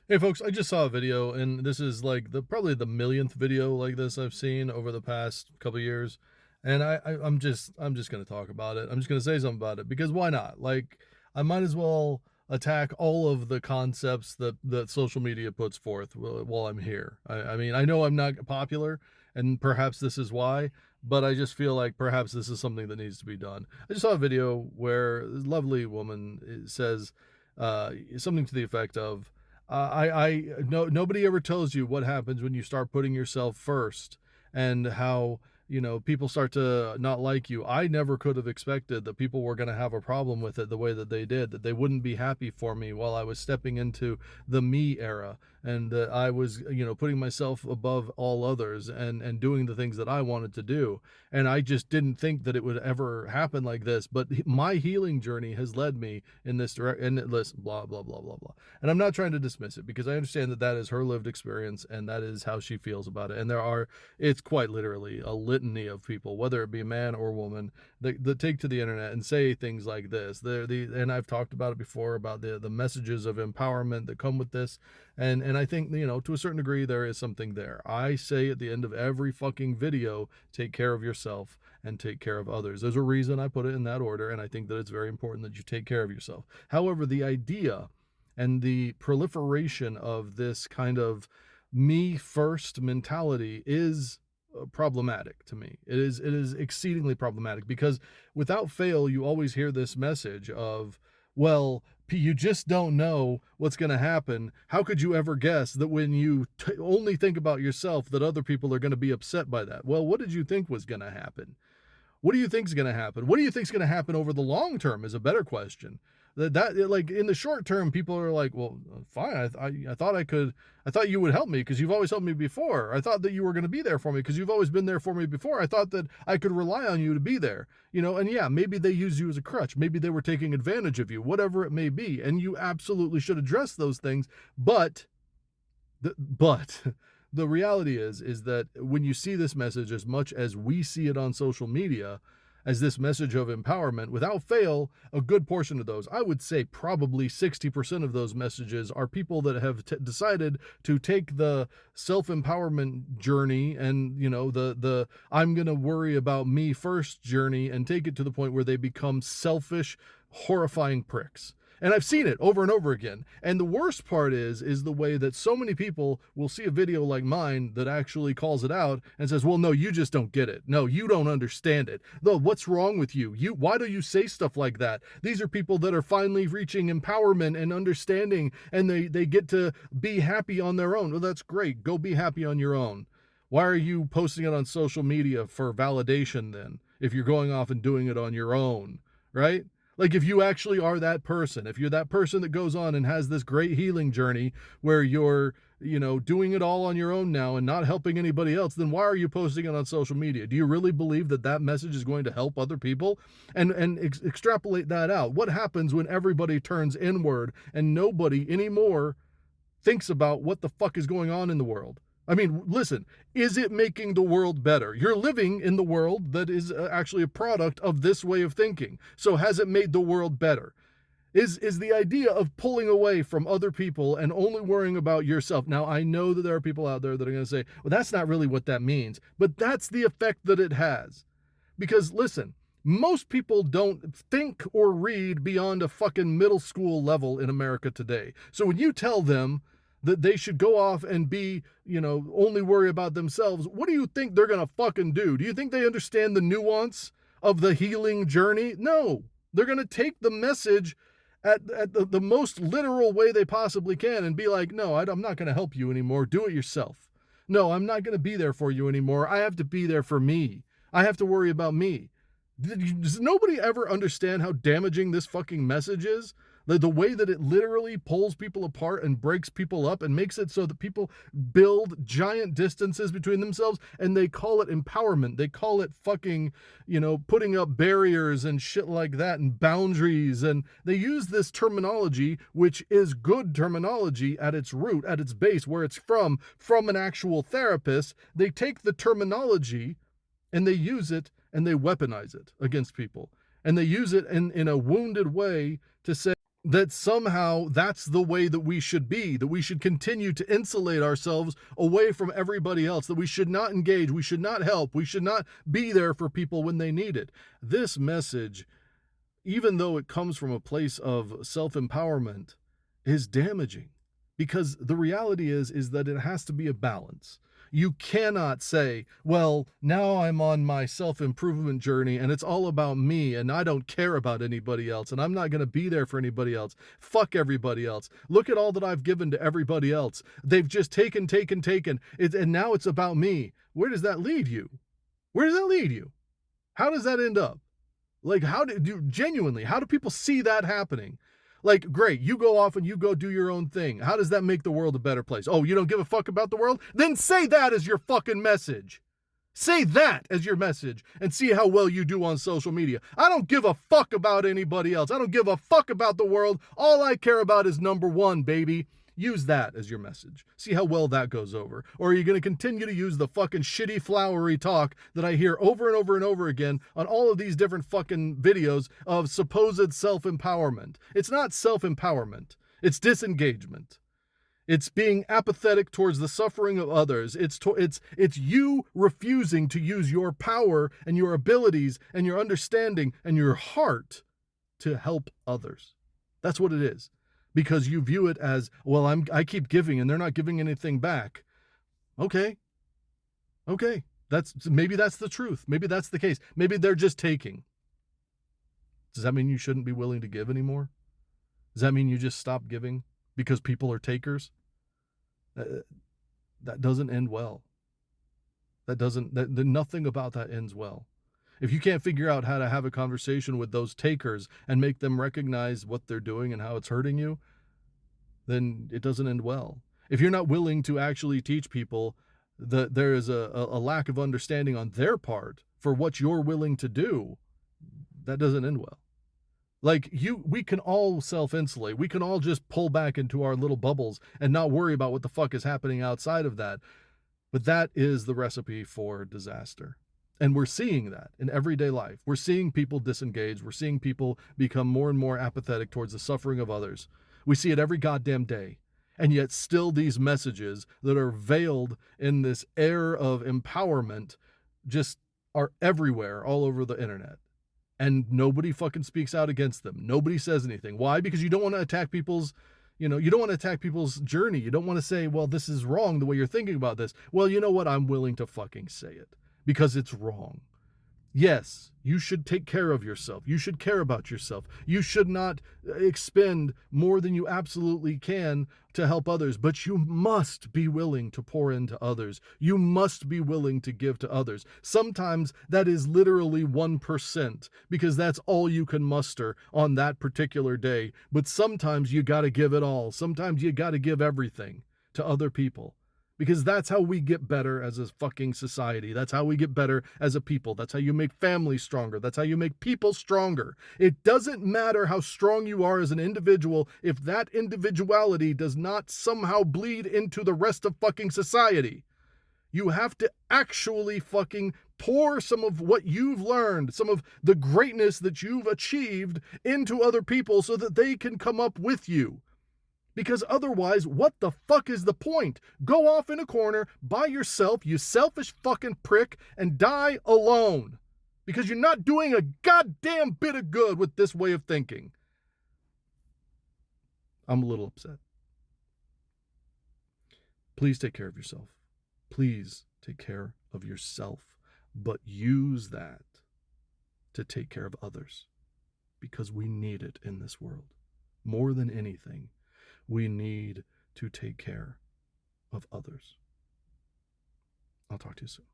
Hey folks, I just saw a video and this is like probably the millionth video like this I've seen over the past couple years. And I'm just gonna talk about it. I'm just gonna say something about it because why not? Like I might as well attack all of the concepts that social media puts forth while I'm here. I mean, I know I'm not popular, and perhaps this is why, but I just feel like perhaps this is something that needs to be done. I just saw a video where this lovely woman says something to the effect of, no, nobody ever tells you what happens when you start putting yourself first, and how, people start to not like you. I never could have expected that people were going to have a problem with it the way that they did, that they wouldn't be happy for me while I was stepping into the me era, and that I was, putting myself above all others and doing the things that I wanted to do. And I just didn't think that it would ever happen like this. But my healing journey has led me in this direction. And listen, blah, blah, blah, blah, blah. And I'm not trying to dismiss it because I understand that that is her lived experience and that is how she feels about it. And it's quite literally a litany of people, whether it be man or woman, that take to the internet and say things like this. And I've talked about it before about the messages of empowerment that come with this. And I think, to a certain degree, there is something there. I say at the end of every fucking video, take care of yourself and take care of others. There's a reason I put it in that order, and I think that it's very important that you take care of yourself. However, the idea and the proliferation of this kind of me first mentality is problematic to me. It is exceedingly problematic because without fail you always hear this message of, well, you just don't know what's going to happen. How could you ever guess that when you only think about yourself that other people are going to be upset by that? Well, what did you think was going to happen? What do you think is going to happen? What do you think is going to happen over the long term is a better question. Like in the short term, people are like, well, fine. I thought I thought you would help me because you've always helped me before. I thought that you were going to be there for me because you've always been there for me before. I thought that I could rely on you to be there, and yeah, maybe they used you as a crutch. Maybe they were taking advantage of you, whatever it may be. And you absolutely should address those things. But the reality is that when you see this message, as much as we see it on social media, as this message of empowerment, without fail, a good portion of those, I would say probably 60% of those messages, are people that have decided to take the self-empowerment journey and, the I'm going to worry about me first journey, and take it to the point where they become selfish, horrifying pricks. And I've seen it over and over again. And the worst part is the way that so many people will see a video like mine that actually calls it out and says, well, no, you just don't get it. No, you don't understand it. No, what's wrong with you? Why do you say stuff like that? These are people that are finally reaching empowerment and understanding, and they get to be happy on their own. Well, that's great. Go be happy on your own. Why are you posting it on social media for validation then, if you're going off and doing it on your own, right? Like, if you actually are that person, if you're that person that goes on and has this great healing journey where you're, doing it all on your own now and not helping anybody else, then why are you posting it on social media? Do you really believe that that message is going to help other people? And extrapolate that out. What happens when everybody turns inward and nobody anymore thinks about what the fuck is going on in the world? I mean, listen, is it making the world better? You're living in the world that is actually a product of this way of thinking. So has it made the world better? Is the idea of pulling away from other people and only worrying about yourself. Now, I know that there are people out there that are going to say, well, that's not really what that means, but that's the effect that it has. Because listen, most people don't think or read beyond a fucking middle school level in America today. So when you tell them that they should go off and be, only worry about themselves, what do you think they're going to fucking do? Do you think they understand the nuance of the healing journey? No. They're going to take the message at the most literal way they possibly can and be like, no, I'm not going to help you anymore. Do it yourself. No, I'm not going to be there for you anymore. I have to be there for me. I have to worry about me. Does nobody ever understand how damaging this fucking message is? The way that it literally pulls people apart and breaks people up and makes it so that people build giant distances between themselves, and they call it empowerment. They call it fucking, putting up barriers and shit like that and boundaries. And they use this terminology, which is good terminology at its root, at its base, where it's from an actual therapist. They take the terminology and they use it and they weaponize it against people. And they use it in a wounded way to say, that somehow that's the way that we should be, that we should continue to insulate ourselves away from everybody else, that we should not engage, we should not help, we should not be there for people when they need it. This message, even though it comes from a place of self-empowerment, is damaging, because the reality is that it has to be a balance. You cannot say, well, now I'm on my self-improvement journey and it's all about me and I don't care about anybody else and I'm not going to be there for anybody else. Fuck everybody else. Look at all that I've given to everybody else. They've just taken. And now it's about me. Where does that lead you? Where does that lead you? How does that end up? Like, how do people see that happening? Like, great, you go off and you go do your own thing. How does that make the world a better place? Oh, you don't give a fuck about the world? Then say that as your fucking message. Say that as your message and see how well you do on social media. I don't give a fuck about anybody else. I don't give a fuck about the world. All I care about is number one, baby. Use that as your message. See how well that goes over. Or are you going to continue to use the fucking shitty flowery talk that I hear over and over and over again on all of these different fucking videos of supposed self-empowerment? It's not self-empowerment. It's disengagement. It's being apathetic towards the suffering of others. It's you refusing to use your power and your abilities and your understanding and your heart to help others. That's what it is. Because you view it as, well, I keep giving and they're not giving anything back. Okay. Maybe that's the truth. Maybe that's the case. Maybe they're just taking. Does that mean you shouldn't be willing to give anymore? Does that mean you just stop giving because people are takers? That doesn't end well. Nothing about that ends well. If you can't figure out how to have a conversation with those takers and make them recognize what they're doing and how it's hurting you, then it doesn't end well. If you're not willing to actually teach people that there is a lack of understanding on their part for what you're willing to do, that doesn't end well. Like, we can all self-insulate. We can all just pull back into our little bubbles and not worry about what the fuck is happening outside of that. But that is the recipe for disaster. And we're seeing that in everyday life. We're seeing people disengage. We're seeing people become more and more apathetic towards the suffering of others. We see it every goddamn day. And yet still these messages that are veiled in this air of empowerment just are everywhere, all over the internet. And nobody fucking speaks out against them. Nobody says anything. Why? Because you don't want to attack people's journey. You don't want to say, well, this is wrong the way you're thinking about this. Well, you know what? I'm willing to fucking say it. Because it's wrong. Yes, you should take care of yourself. You should care about yourself. You should not expend more than you absolutely can to help others, but you must be willing to pour into others. You must be willing to give to others. Sometimes that is literally 1% because that's all you can muster on that particular day. But sometimes you got to give it all. Sometimes you got to give everything to other people. Because that's how we get better as a fucking society. That's how we get better as a people. That's how you make families stronger. That's how you make people stronger. It doesn't matter how strong you are as an individual if that individuality does not somehow bleed into the rest of fucking society. You have to actually fucking pour some of what you've learned, some of the greatness that you've achieved into other people so that they can come up with you. Because otherwise, what the fuck is the point? Go off in a corner by yourself, you selfish fucking prick, and die alone. Because you're not doing a goddamn bit of good with this way of thinking. I'm a little upset. Please take care of yourself. Please take care of yourself. But use that to take care of others. Because we need it in this world. More than anything. We need to take care of others. I'll talk to you soon.